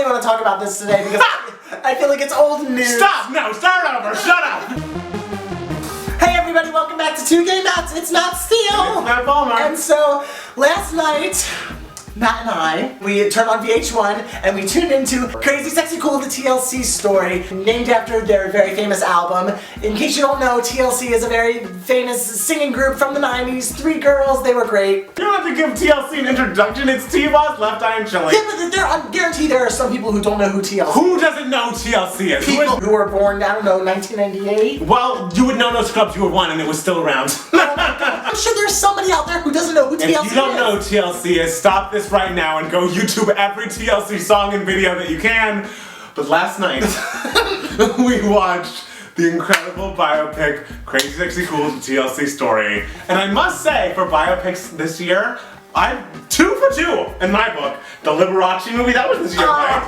want to talk about this today because I feel like it's old news. Stop! No, start over! Shut up! Hey everybody, welcome back to 2 Gay Nuts. It's not Steel. It's Matt Palmer. And so, last night, Matt and I, we turned on VH1 and we tuned into CrazySexyCool, the TLC Story, named after their very famous album. In case you don't know, TLC is a very famous singing group from the 90s. 3 girls, they were great. You don't have to give TLC an introduction. It's T-Boz, Left Eye, and Chili. Yeah, but I guarantee there are some people who don't know who TLC is. Who doesn't know TLC is? People who were born, I don't know, 1998? Well, you would know No Scrubs, you were 1 and it was still around. I'm sure there's somebody out there who doesn't know who TLC is. If you don't know who TLC is, stop this right now and go YouTube every TLC song and video that you can. But last night, we watched the incredible biopic CrazySexyCool, the TLC Story. And I must say, for biopics this year, I'm 2 for 2 in my book. The Liberace movie, that was this year, right?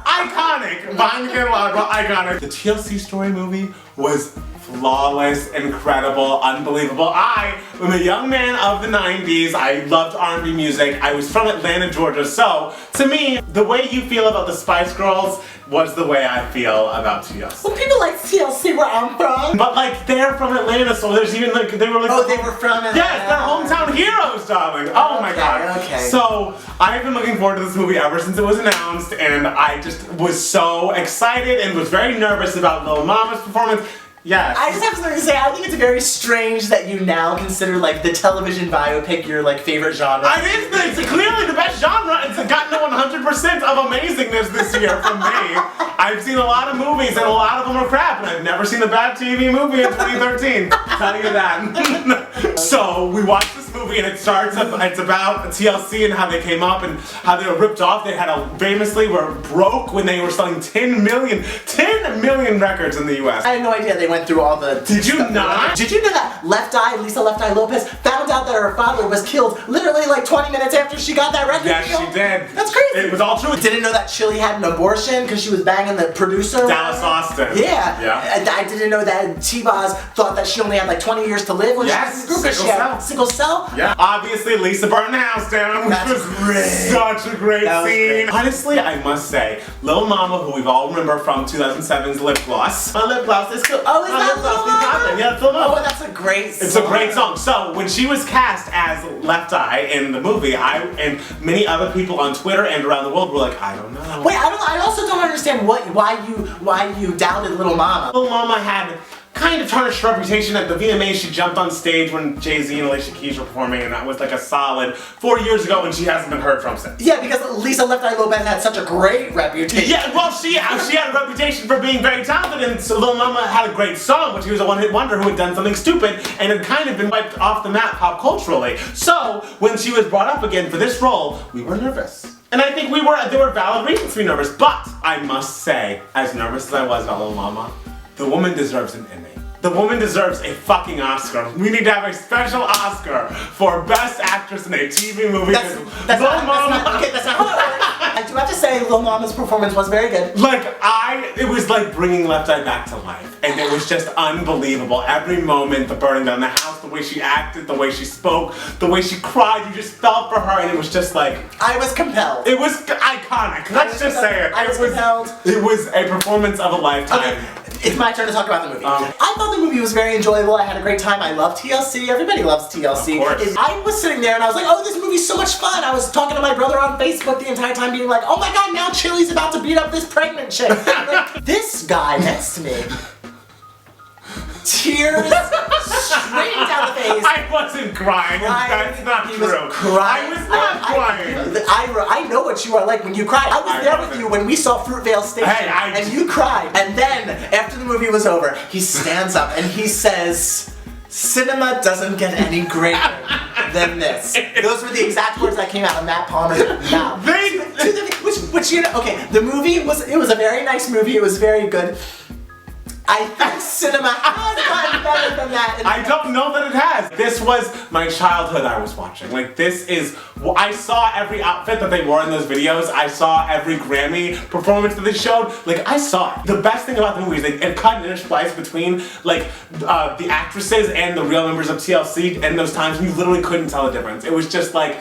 Iconic! Behind the Candelabra, iconic. The TLC Story movie was flawless, incredible, unbelievable. I am a young man of the 90s. I loved R&B music. I was from Atlanta, Georgia. So, to me, the way you feel about the Spice Girls was the way I feel about TLC. Well, people like TLC where I'm from. But like, they're from Atlanta, so there's even like, they were like... Oh, they were from Atlanta. Yes, they're hometown heroes, darling. Oh my god. Okay. So, I've been looking forward to this movie ever since it was announced, and I just was so excited and was very nervous about Lil Mama's performance. Yes. I just have something to say. I think it's very strange that you now consider like the television biopic your like favorite genre. It's clearly the best genre. It's gotten 100% of amazingness this year from me. I've seen a lot of movies and a lot of them are crap, and I've never seen a bad TV movie in 2013. Tell you that. So we watched this movie and it's about TLC and how they came up and how they were ripped off. They famously were broke when they were selling 10 million records in the US. I had no idea they went through all the... Did you not? Did you know that Lisa Left Eye Lopez found out that her father was killed literally like 20 minutes after she got that record? Yes, she did. That's crazy. It was all true. Didn't know that Chili had an abortion because she was banging the producer. Dallas Austin. Yeah. I didn't know that T-Boz thought that she only had like 20 years to live when she was in the group. Sickle cell. Yeah. Obviously, Lisa burned the house down, which was such a great scene. Honestly, I must say, Lil Mama, who we've all remember from 2007's Lip Gloss. My lip gloss is cool. Oh, is that Lil Mama? Yeah, it's Lil Mama. Oh, that's a great song. It's a great song. So, when she was cast as Left Eye in the movie, I and many other people on Twitter and around the world were like, I don't know. Wait, I also don't understand why you doubted Lil Mama. Lil Mama had kind of tarnished reputation at the VMAs. She jumped on stage when Jay-Z and Alicia Keys were performing, and that was like a solid 4 years ago, and she hasn't been heard from since. Yeah, because Lisa Left Eye Lopez had such a great reputation. Yeah, well, she had a reputation for being very talented, and so Lil Mama had a great song, but she was a one-hit wonder who had done something stupid and had kind of been wiped off the map pop culturally. So, when she was brought up again for this role, we were nervous. And I think there were valid reasons to be nervous, but I must say, as nervous as I was about Lil Mama, the woman deserves an Emmy. The woman deserves a fucking Oscar. We need to have a special Oscar for Best Actress in a TV movie. That's not how it works. I do have to say, Lil Mama's performance was very good. It was like bringing Left Eye back to life. And it was just unbelievable. Every moment, the burning down the house, the way she acted, the way she spoke, the way she cried, you just felt for her, and it was just like... I was compelled. It was iconic. Let's just say it. I was compelled. It was a performance of a lifetime. Okay. It's my turn to talk about the movie. I thought the movie was very enjoyable. I had a great time. I love TLC. Everybody loves TLC. Of course. I was sitting there and I was like, oh, this movie's so much fun. I was talking to my brother on Facebook the entire time being like, oh my god, now Chili's about to beat up this pregnant chick. Like, this guy next to me, tears straight down the face. I wasn't crying. That's not true. Crying. I was not crying. I know what you are like when you cry. I was there with you when we saw Fruitvale Station, and you cried. And then, after the movie was over, he stands up and he says, "Cinema doesn't get any greater than this." Those were the exact words that came out of Matt Palmer's mouth. Which you know, okay, the movie was a very nice movie. It was very good. I think cinema has gotten better than that. I don't know that it has. This was my childhood I was watching. Like, I saw every outfit that they wore in those videos. I saw every Grammy performance that they showed. Like, I saw it. The best thing about the movie is they cut and interspliced between, like, the actresses and the real members of TLC, and those times when you literally couldn't tell the difference. It was just like,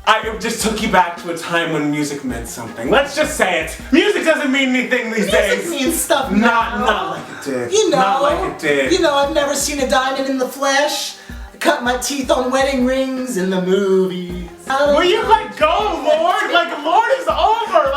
It just took you back to a time when music meant something. Let's just say it. Music doesn't mean anything these days. Music means stuff now. Not like it did. You know. Not like it did. You know, I've never seen a diamond in the flesh. I cut my teeth on wedding rings in the movies. Will you go, Lord? Lord is over.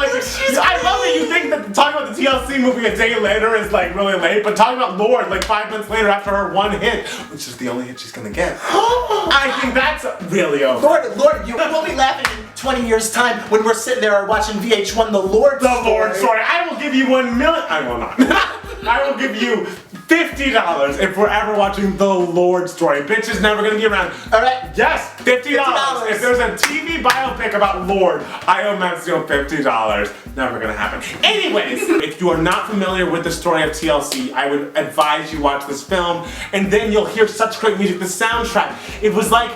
I love that you think that talking about the TLC movie a day later is really late, but talking about Lord 5 months later after her one hit, which is the only hit she's gonna get. I think that's really over. Lord, you will be laughing in 20 years' time when we're sitting there watching VH1 The Lord Story. I will give you $1 million. I will not. I will give you $50 if we're ever watching The Lord Story. Bitch is never gonna be around. Alright. Yes, $50. If there's a TV biopic about Lord, I owe Matt Steele $50. Never gonna happen. Anyways, if you are not familiar with the story of TLC, I would advise you watch this film, and then you'll hear such great music. The soundtrack, it was like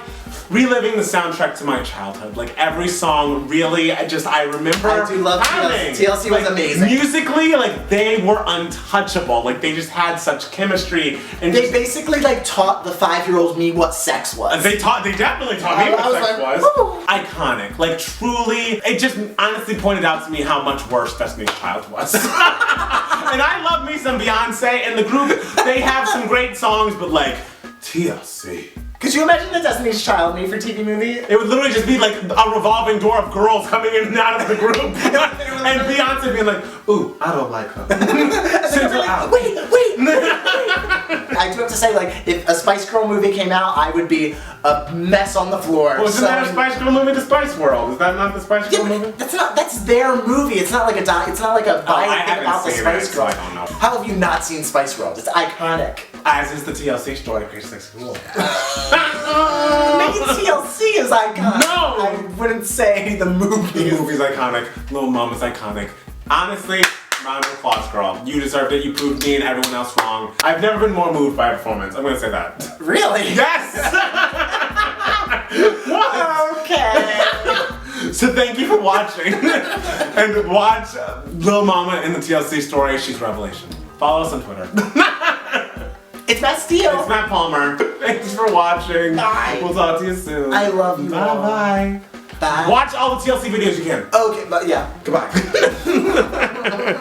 reliving the soundtrack to my childhood. Every song, really, I remember. I do love having. TLC was amazing. Musically, they were untouchable. They just had such chemistry. And they basically taught the 5-year-old me what sex was. They definitely taught me what sex was. Woo. Iconic. Truly, it just honestly pointed out to me how much worse Destiny's Child was. And I love me some Beyonce, and the group, they have some great songs, but TLC. Could you imagine the Destiny's Child made-for-TV movie? It would literally just be a revolving door of girls coming in and out of the group. And Beyonce being ooh, I don't like her. Send her out. Wait. I do have to say, if a Spice Girl movie came out, I would be a mess on the floor. Well, isn't that a Spice Girl movie, The Spice World? Is that not the Spice Girl movie? That's their movie. It's not a biopic about the Spice Girl. I don't know. How have you not seen Spice World? It's iconic. As is the TLC story, CrazySexyCool. Maybe TLC is iconic. No! I wouldn't say the movie. The movie's iconic. Lil Mama's iconic. Honestly, round of applause, girl. You deserved it. You proved me and everyone else wrong. I've never been more moved by a performance. I'm gonna say that. Really? Yes! What? Okay. So thank you for watching. And watch Lil Mama in the TLC story. She's revelation. Follow us on Twitter. It's Matt Steele. It's Matt Palmer. Thanks for watching. Bye. We'll talk to you soon. I love you. Bye. Bye. Watch all the TLC videos you can. Okay, but yeah. Goodbye.